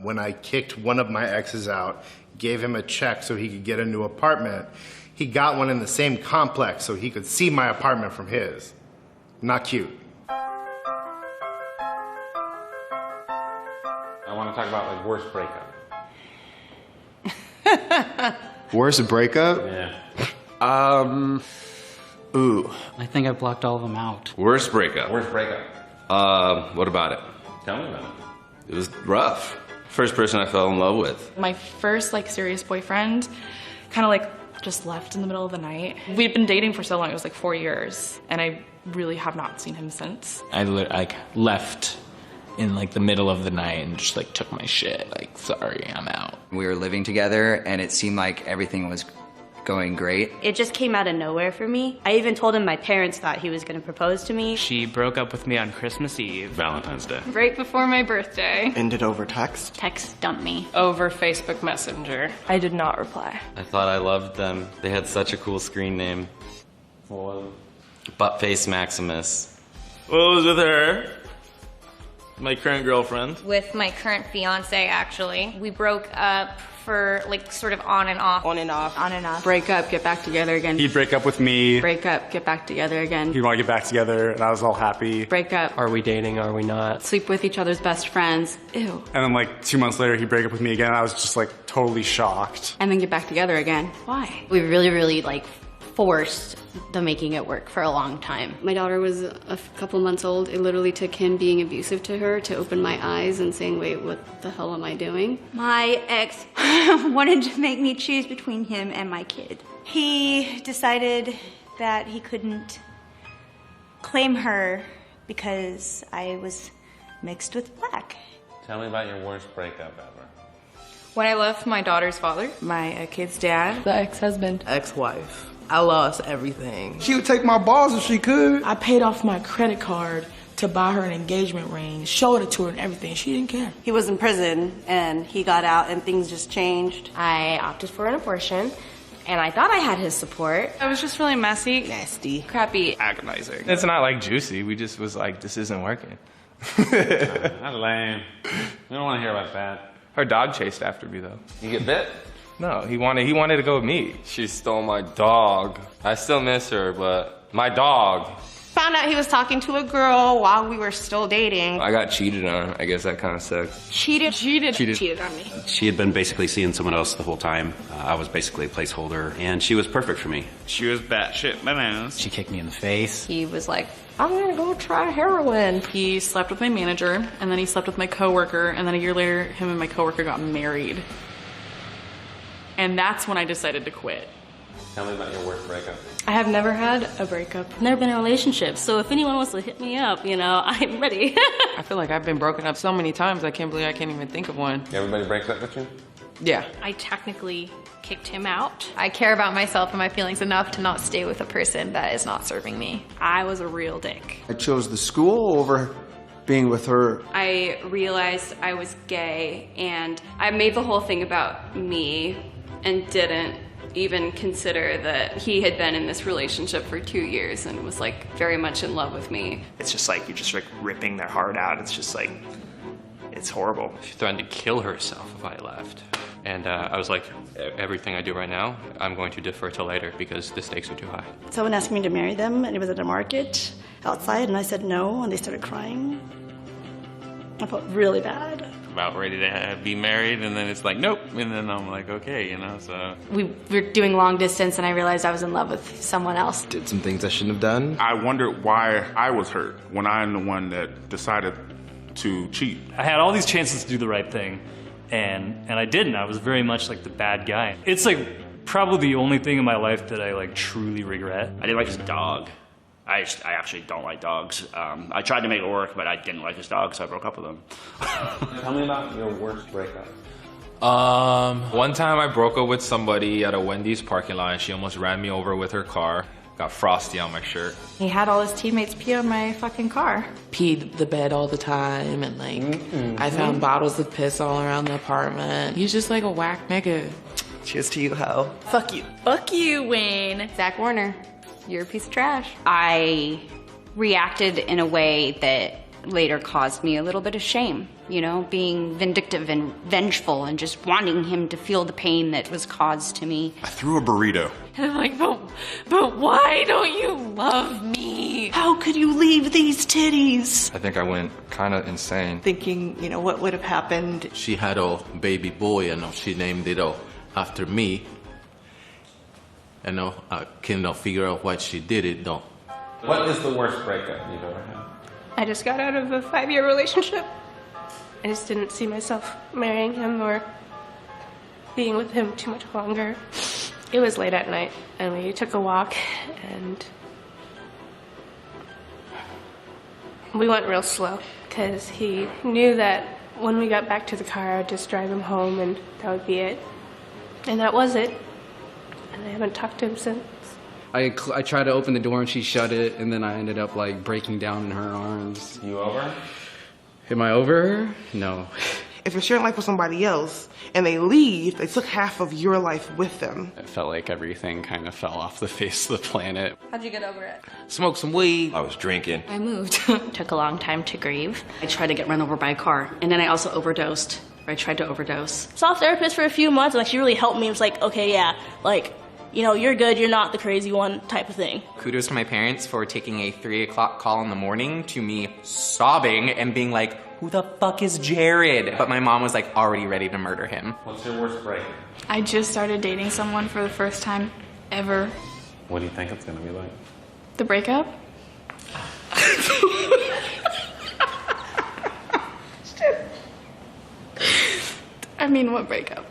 When I kicked one of my exes out, gave him a check so he could get a new apartment, he got one in the same complex so he could see my apartment from his. Not cute. I want to talk about, like, worst breakup. Worst breakup? Yeah. Ooh. I think I blocked all of them out. Worst breakup. Worst breakup. What about it? Tell me about it. It was rough. First person I fell in love with. My first, like, serious boyfriend kind of, like, just left in the middle of the night. We'd been dating for so long, it was like 4 years, and I really have not seen him since. I like left in like the middle of the night and just like took my shit. Like, sorry, I'm out. We were living together and it seemed like everything was going great. It just came out of nowhere for me. I even told him my parents thought he was gonna propose to me. She broke up with me on Christmas Eve. Valentine's Day. Right before my birthday. Ended over text? Text dumped me. Over Facebook Messenger. I did not reply. I thought I loved them. They had such a cool screen name. What was it? Buttface Maximus. What was with her? My current girlfriend. With my current fiance, actually. We broke up for, like, sort of on and off. On and off. On and off. Break up, get back together again. He'd break up with me. Break up, get back together again. He'd want to get back together, and I was all happy. Break up. Are we dating? Are we not? Sleep with each other's best friends. Ew. And then like 2 months later, he'd break up with me again, and I was just like totally shocked. And then get back together again. Why? We really, like, forced the making it work for a long time. My daughter was a couple months old. It literally took him being abusive to her to open my eyes and saying, wait, what the hell am I doing? My ex wanted to make me choose between him and my kid. He decided that he couldn't claim her because I was mixed with black. Tell me about your worst breakup ever. When I left my daughter's father, my kid's dad, the ex-husband. Ex-wife. I lost everything. She would take my balls if she could. I paid off my credit card to buy her an engagement ring, showed it to her and everything. She didn't care. He was in prison and he got out and things just changed. I opted for an abortion, and I thought I had his support. I was just really messy. Nasty. Crappy. Agonizing. It's not like juicy. We just was like, this isn't working. That's lame. We don't want to hear about that. Her dog chased after me though. You get bit? No, he wanted to go with me. She stole my dog. I still miss her, but my dog. Found out he was talking to a girl while we were still dating. I got cheated on. I guess that kind of sucks. Cheated Cheated on me. She had been basically seeing someone else the whole time. I was basically a placeholder, and she was perfect for me. She was batshit bananas. She kicked me in the face. He was like, I'm gonna go try heroin. He slept with my manager, and then he slept with my coworker, and then a year later, him and my coworker got married. And that's when I decided to quit. Tell me about your worst breakup. I have never had a breakup. Never been in a relationship, so if anyone wants to hit me up, you know, I'm ready. I feel like I've been broken up so many times, I can't believe I can't even think of one. Everybody breaks up with you? Yeah. I technically kicked him out. I care about myself and my feelings enough to not stay with a person that is not serving me. I was a real dick. I chose the school over being with her. I realized I was gay, and I made the whole thing about me and didn't even consider that he had been in this relationship for 2 years and was like very much in love with me. It's just like you're just like ripping their heart out. It's just like, it's horrible. She threatened to kill herself if I left. And I was like, everything I do right now, I'm going to defer till later because the stakes are too high. Someone asked me to marry them, and it was at a market outside, and I said no, and they started crying. I felt really bad. About ready to be married, and then it's like, nope. And then I'm like, okay, you know, so. We were doing long distance, and I realized I was in love with someone else. Did some things I shouldn't have done. I wondered why I was hurt when I'm the one that decided to cheat. I had all these chances to do the right thing, and I didn't. I was very much like the bad guy. It's like probably the only thing in my life that I like truly regret. I didn't like his dog. I actually don't like dogs. I tried to make it work, but I didn't like his dog, so I broke up with him. Tell me about your worst breakup. One time I broke up with somebody at a Wendy's parking lot and she almost ran me over with her car. Got frosty on my shirt. He had all his teammates pee on my fucking car. Peed the bed all the time, and like, I found bottles of piss all around the apartment. He's just like a whack nigga. Cheers to you, ho. Fuck you. Fuck you, Wayne. Zach Warner, you're a piece of trash. I reacted in a way that later caused me a little bit of shame, you know, being vindictive and vengeful and just wanting him to feel the pain that was caused to me. I threw a burrito. And I'm like, but why don't you love me? How could you leave these titties? I think I went kind of insane. Thinking, you know, what would have happened. She had a baby boy, and she named it after me. And I cannot figure out why she did it, though. What is the worst breakup you've ever had? I just got out of a 5-year relationship. I just didn't see myself marrying him or being with him too much longer. It was late at night, and we took a walk, and we went real slow, because he knew that when we got back to the car, I'd just drive him home, and that would be it. And that was it. And I haven't talked to him since. I tried to open the door and she shut it, and then I ended up like breaking down in her arms. You over? Am I over her? No. If you're sharing life with somebody else and they leave, they took half of your life with them. It felt like everything kind of fell off the face of the planet. How'd you get over it? Smoke some weed. I was drinking. I moved. Took a long time to grieve. I tried to get run over by a car, and then I also overdosed. Or I tried to overdose. Saw a therapist for a few months, and like, she really helped me. It was like, okay, yeah, like, you know, you're good, you're not the crazy one type of thing. Kudos to my parents for taking a 3 o'clock call in the morning to me sobbing and being like, who the fuck is Jared? But my mom was like already ready to murder him. What's your worst breakup? I just started dating someone for the first time ever. What do you think it's gonna be like? The breakup? I mean, what breakup?